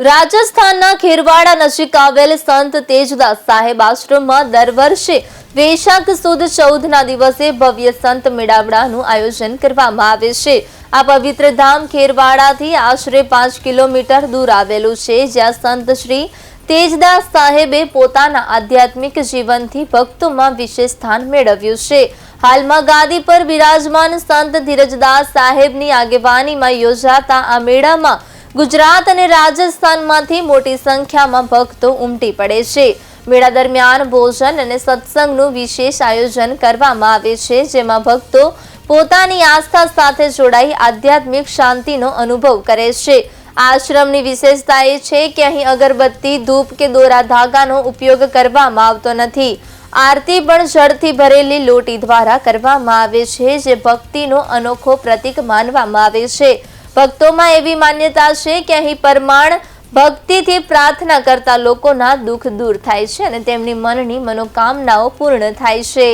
રાજસ્થાનના ખેરવાડા નજીક આવેલ સંત તેજદાસ સાહેબ આશ્રમમાં દર વર્ષે વૈશાખ સુદ 14ના દિવસે ભવ્ય સંત મેળાવડાનું આયોજન કરવામાં આવે છે। આ પવિત્ર ધામ ખેરવાડાથી આશરે 5 કિલોમીટર દૂર આવેલું છે, જ્યાં સંત શ્રી તેજદાસ સાહેબે પોતાના આધ્યાત્મિક જીવનથી ભક્તોમાં વિશેષ સ્થાન મેળવ્યું છે। હાલમાં ગાદી પર બિરાજમાન સંત ધીરજદાસ સાહેબની આગેવાનીમાં યોજાતા આ મેળામાં ગુજરાત અને રાજસ્થાનમાંથી મોટી સંખ્યામાં ભક્તો ઉમટી પડે છે। મેળા દરમિયાન ભોજન અને સત્સંગનું વિશેષ આયોજન કરવામાં આવે છે, જેમાં ભક્તો પોતાની આસ્થા સાથે જોડાઈ આધ્યાત્મિક શાંતિનો અનુભવ કરે છે। આશ્રમની વિશેષતા એ છે કે અહીં અગરબત્તી, ધૂપ કે દોરા ધાગાનો ઉપયોગ કરવામાં આવતો નથી। આરતી પણ જળથી ભરેલી લોટી દ્વારા કરવામાં આવે છે, જે ભક્તિનો અનોખો પ્રતીક માનવામાં આવે છે। ભક્તોમાં એવી માન્યતા છે કે અહીં પરમાણ ભક્તિથી પ્રાર્થના કરતા લોકોના દુઃખ દૂર થાય છે અને તેમની મનની મનોકામનાઓ પૂર્ણ થાય છે।